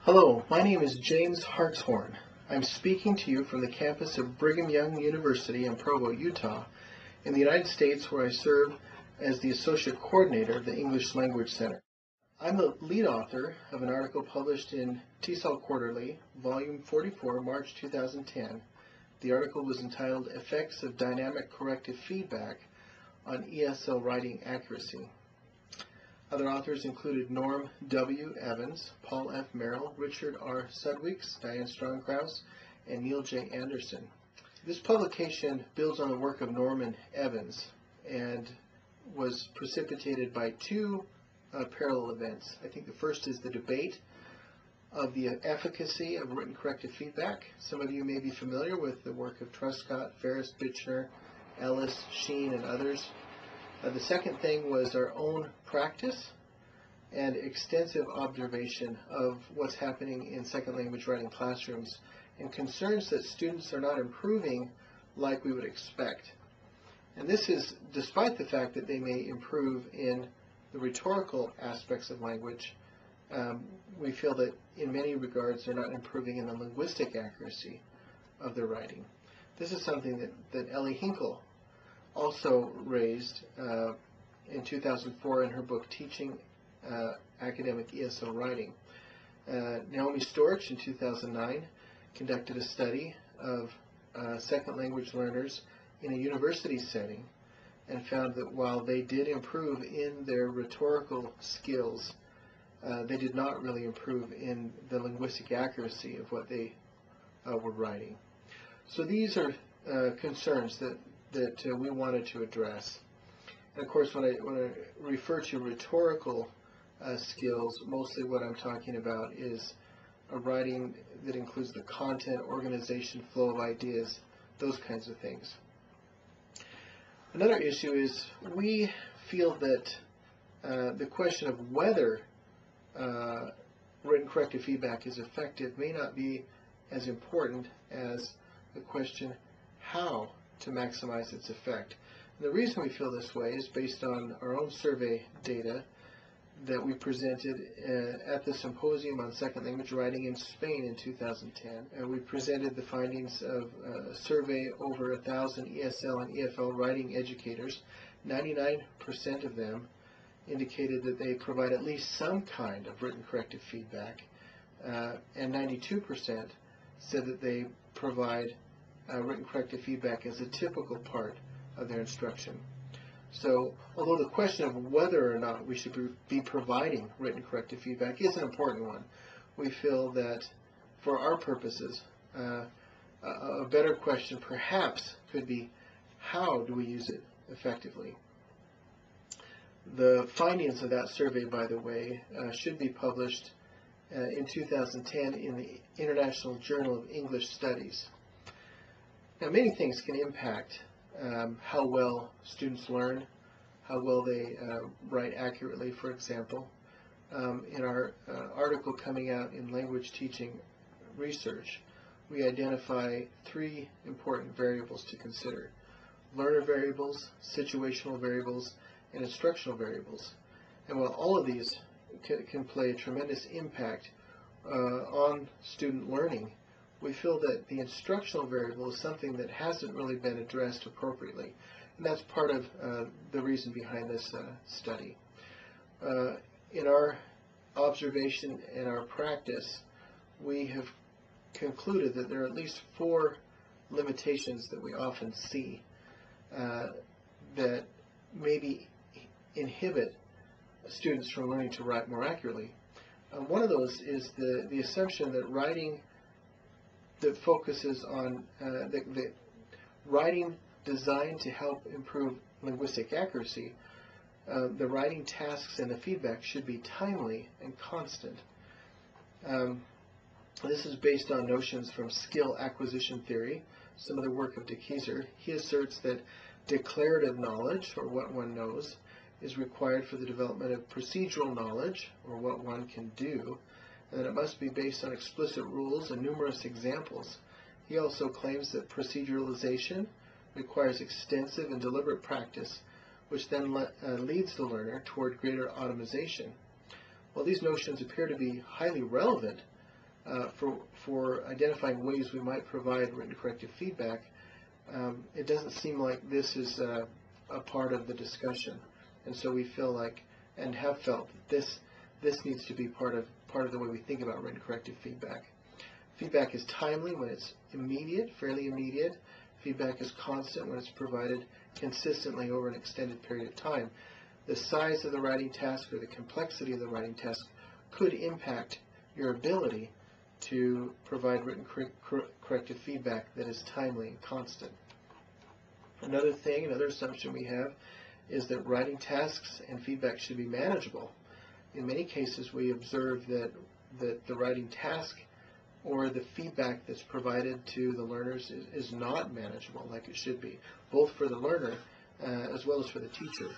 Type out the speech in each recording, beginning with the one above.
Hello, my name is James Hartshorn. I'm speaking to you from the campus of Brigham Young University in Provo, Utah, in the United States, where I serve as the Associate Coordinator of the English Language Center. I'm the lead author of an article published in TESOL Quarterly, Volume 44, March 2010. The article was entitled Effects of Dynamic Corrective Feedback on ESL Writing Accuracy. Other authors included Norm W. Evans, Paul F. Merrill, Richard R. Sudweeks, Diane Strong-Krause, and Neil J. Anderson. This publication builds on the work of Norman Evans and was precipitated by two parallel events. I think the first is the debate of the efficacy of written corrective feedback. Some of you may be familiar with the work of Truscott, Ferris, Bichner, Ellis, Sheen, and others. The second thing was our own practice and extensive observation of what's happening in second language writing classrooms and concerns that students are not improving like we would expect. And this is despite the fact that they may improve in the rhetorical aspects of language. We feel that in many regards they're not improving in the linguistic accuracy of their writing. This is something that Ellie Hinkle also raised in 2004 in her book Teaching Academic ESL Writing. Naomi Storch in 2009 conducted a study of second language learners in a university setting and found that while they did improve in their rhetorical skills, they did not really improve in the linguistic accuracy of what they were writing. So these are concerns that we wanted to address. And of course, when I refer to rhetorical skills, mostly what I'm talking about is a writing that includes the content, organization, flow of ideas, those kinds of things. Another issue is we feel that the question of whether written corrective feedback is effective may not be as important as the question how to maximize its effect. And the reason we feel this way is based on our own survey data that we presented at the Symposium on Second Language Writing in Spain in 2010. We presented the findings of a survey over 1,000 ESL and EFL writing educators. 99% of them indicated that they provide at least some kind of written corrective feedback, and 92% said that they provide written corrective feedback as a typical part of their instruction. So, although the question of whether or not we should be providing written corrective feedback is an important one, we feel that for our purposes, a better question perhaps could be, how do we use it effectively? The findings of that survey, by the way, should be published in 2010 in the International Journal of English Studies. Now, many things can impact how well students learn, how well they write accurately, for example. In our article coming out in Language Teaching Research, we identify three important variables to consider: learner variables, situational variables, and instructional variables. And while all of these can play a tremendous impact on student learning, we feel that the instructional variable is something that hasn't really been addressed appropriately. And that's part of the reason behind this study. In our observation and our practice, we have concluded that there are at least 4 limitations that we often see that maybe inhibit students from learning to write more accurately. One of those is the assumption that writing that focuses on the writing designed to help improve linguistic accuracy, the writing tasks and the feedback should be timely and constant. This is based on notions from skill acquisition theory, some of the work of de Keyser. He asserts that declarative knowledge, or what one knows, is required for the development of procedural knowledge, or what one can do, and that it must be based on explicit rules and numerous examples. He also claims that proceduralization requires extensive and deliberate practice, which then leads the learner toward greater automation. While these notions appear to be highly relevant for identifying ways we might provide written corrective feedback, it doesn't seem like this is a part of the discussion, and so we feel like, and have felt, that this needs to be part of the way we think about written corrective feedback. Feedback is timely when it's immediate, fairly immediate. Feedback is constant when it's provided consistently over an extended period of time. The size of the writing task or the complexity of the writing task could impact your ability to provide written corrective feedback that is timely and constant. Another assumption we have is that writing tasks and feedback should be manageable. In many cases, we observe that the writing task or the feedback that's provided to the learners is not manageable like it should be, both for the learner as well as for the teacher.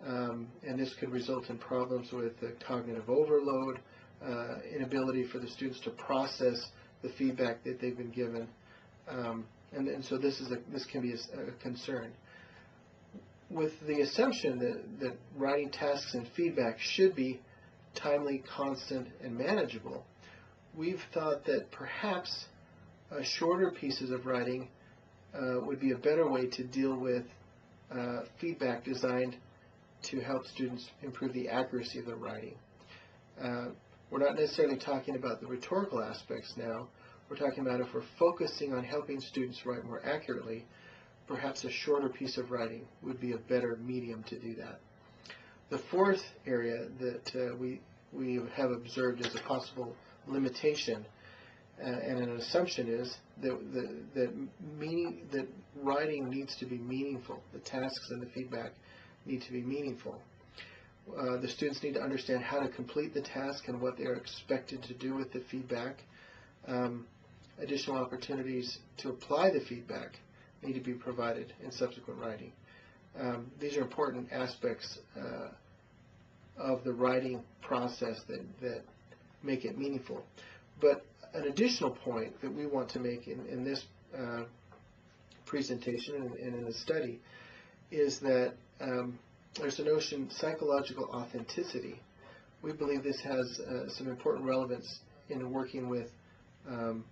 And this could result in problems with cognitive overload, inability for the students to process the feedback that they've been given, and so this can be a concern. With the assumption that writing tasks and feedback should be timely, constant, and manageable, we've thought that perhaps shorter pieces of writing would be a better way to deal with feedback designed to help students improve the accuracy of their writing. We're not necessarily talking about the rhetorical aspects now. We're talking about if we're focusing on helping students write more accurately, perhaps a shorter piece of writing would be a better medium to do that. The fourth area that we have observed as a possible limitation and an assumption is that writing needs to be meaningful. The tasks and the feedback need to be meaningful. The students need to understand how to complete the task and what they are expected to do with the feedback. Additional opportunities to apply the feedback need to be provided in subsequent writing. These are important aspects of the writing process that make it meaningful. But an additional point that we want to make in this presentation and in the study is that there's a notion, psychological authenticity. We believe this has some important relevance in working with an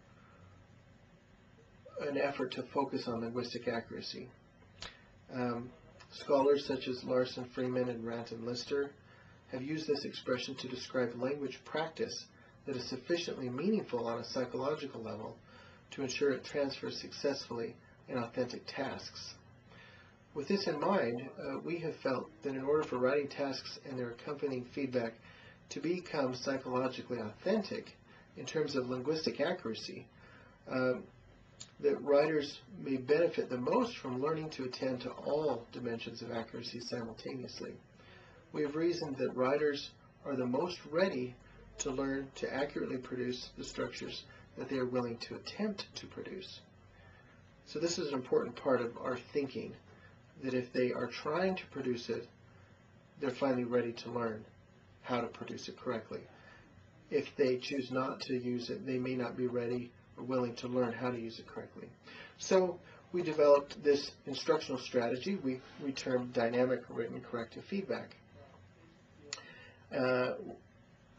effort to focus on linguistic accuracy. Scholars such as Larson, Freeman, and Ranton Lister have used this expression to describe language practice that is sufficiently meaningful on a psychological level to ensure it transfers successfully in authentic tasks. With this in mind, we have felt that in order for writing tasks and their accompanying feedback to become psychologically authentic in terms of linguistic accuracy, that writers may benefit the most from learning to attend to all dimensions of accuracy simultaneously. We have reasoned that writers are the most ready to learn to accurately produce the structures that they are willing to attempt to produce. So this is an important part of our thinking, that if they are trying to produce it, they're finally ready to learn how to produce it correctly. If they choose not to use it, they may not be ready or willing to learn how to use it correctly. So we developed this instructional strategy we termed dynamic written corrective feedback.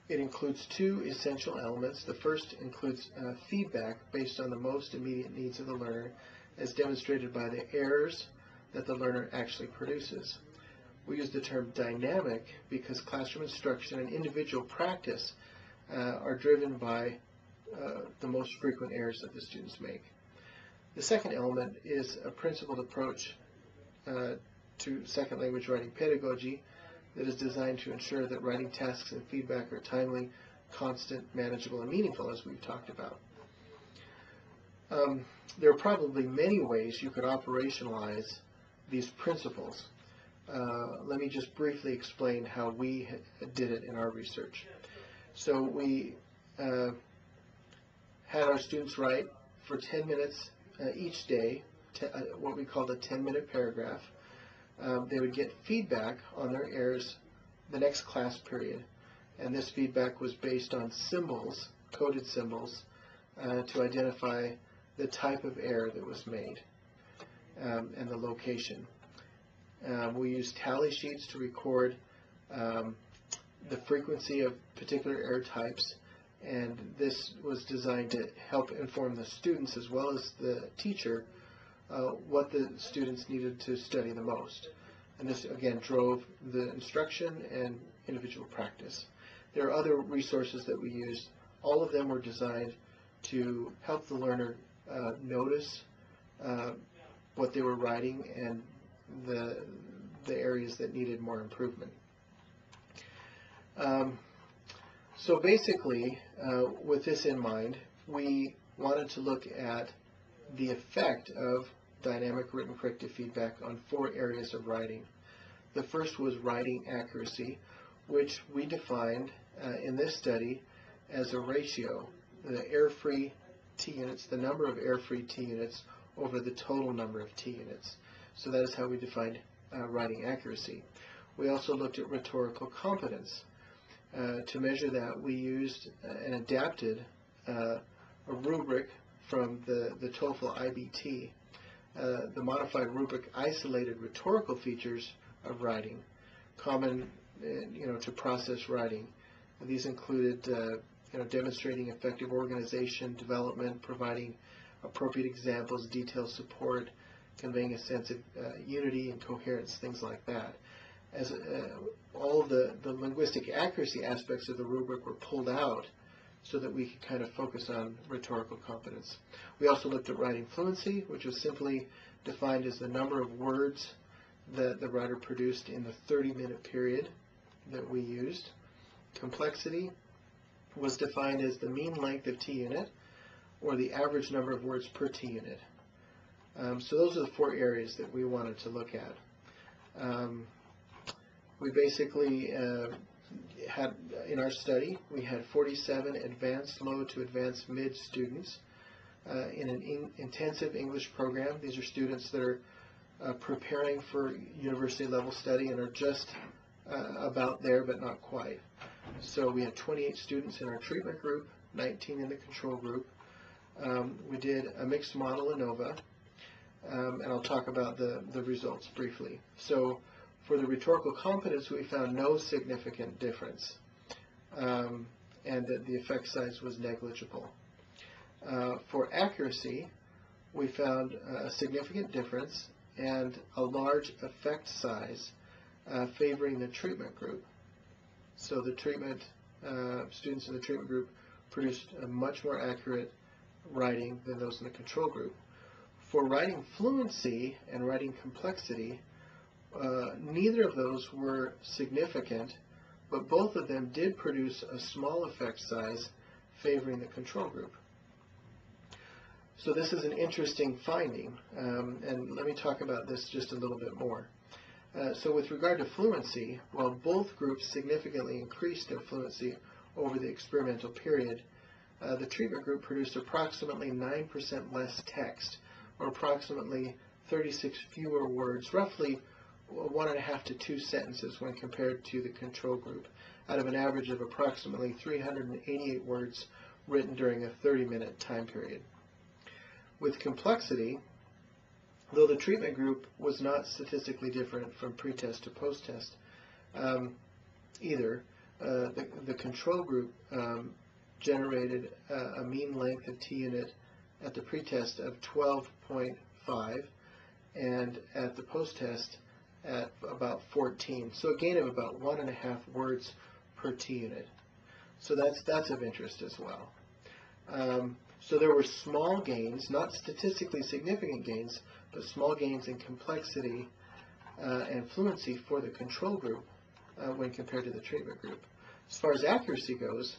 It includes two essential elements. The first includes feedback based on the most immediate needs of the learner, as demonstrated by the errors that the learner actually produces. We use the term dynamic because classroom instruction and individual practice are driven by the most frequent errors that the students make. The second element is a principled approach to second language writing pedagogy that is designed to ensure that writing tasks and feedback are timely, constant, manageable, and meaningful, as we've talked about. There are probably many ways you could operationalize these principles. Let me just briefly explain how we did it in our research. So we had our students write for 10 minutes each day, what we called a 10-minute paragraph. They would get feedback on their errors the next class period, and this feedback was based on symbols, coded symbols, to identify the type of error that was made and the location. We used tally sheets to record the frequency of particular error types and this was designed to help inform the students as well as the teacher what the students needed to study the most. And this again drove the instruction and individual practice. There are other resources that we used. All of them were designed to help the learner notice what they were writing and the areas that needed more improvement. So basically, with this in mind, we wanted to look at the effect of dynamic written corrective feedback on 4 areas of writing. The first was writing accuracy, which we defined in this study as a ratio, the error-free T units, the number of error-free T units over the total number of T units. So that is how we defined writing accuracy. We also looked at rhetorical competence. To measure that, we used and adapted a rubric from the TOEFL IBT. The modified rubric isolated rhetorical features of writing, common to process writing. These included demonstrating effective organization, development, providing appropriate examples, detailed support, conveying a sense of unity and coherence, things like that. As all the linguistic accuracy aspects of the rubric were pulled out so that we could kind of focus on rhetorical competence. We also looked at writing fluency, which was simply defined as the number of words that the writer produced in the 30-minute period that we used. Complexity was defined as the mean length of T unit or the average number of words per T unit. So those are the 4 areas that we wanted to look at. We basically had, in our study, we had 47 advanced low to advanced mid students in an intensive English program. These are students that are preparing for university level study and are just about there but not quite. So we had 28 students in our treatment group, 19 in the control group. We did a mixed model ANOVA, and I'll talk about the results briefly. So for the rhetorical competence, we found no significant difference, and that the effect size was negligible. For accuracy, we found a significant difference and a large effect size favoring the treatment group. So the treatment students in the treatment group produced a much more accurate writing than those in the control group. For writing fluency and writing complexity, neither of those were significant, but both of them did produce a small effect size favoring the control group. So this is an interesting finding, and let me talk about this just a little bit more. So with regard to fluency, while both groups significantly increased their fluency over the experimental period, the treatment group produced approximately 9% less text, or approximately 36 fewer words, roughly 1.5 to 2 sentences when compared to the control group, out of an average of approximately 388 words written during a 30-minute time period. With complexity, though the treatment group was not statistically different from pretest to posttest either, the control group generated a mean length of T unit at the pretest of 12.5 and at the posttest at about 14. So a gain of about 1.5 words per T unit. So that's of interest as well. So there were small gains, not statistically significant gains, but small gains in complexity and fluency for the control group when compared to the treatment group. As far as accuracy goes,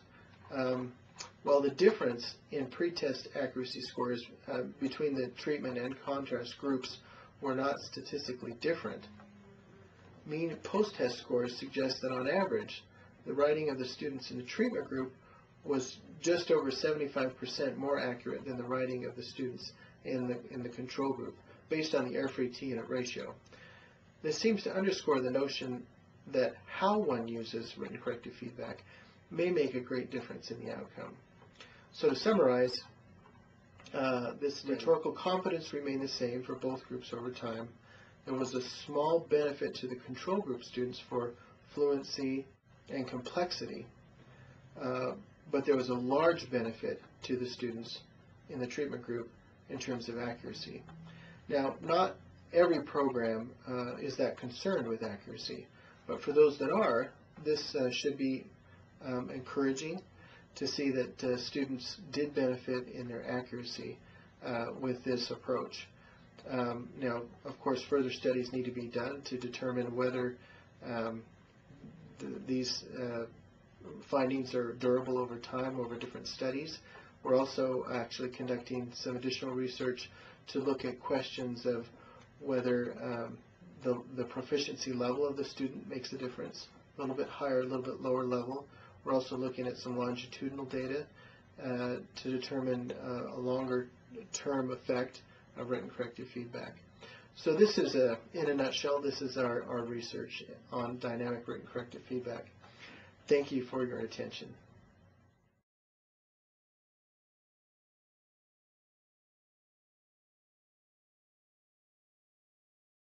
while the difference in pretest accuracy scores between the treatment and contrast groups were not statistically different, mean post-test scores suggest that on average, the writing of the students in the treatment group was just over 75% more accurate than the writing of the students in the control group, based on the error-free T unit ratio. This seems to underscore the notion that how one uses written corrective feedback may make a great difference in the outcome. So to summarize, this rhetorical competence remained the same for both groups over time. There was a small benefit to the control group students for fluency and complexity, but there was a large benefit to the students in the treatment group in terms of accuracy. Now, not every program is that concerned with accuracy, but for those that are, this should be encouraging to see that students did benefit in their accuracy with this approach. Now, of course, further studies need to be done to determine whether these findings are durable over time, over different studies. We're also actually conducting some additional research to look at questions of whether the proficiency level of the student makes a difference, a little bit higher, a little bit lower level. We're also looking at some longitudinal data to determine a longer-term effect of written corrective feedback. So this is, in a nutshell, this is our research on dynamic written corrective feedback. Thank you for your attention.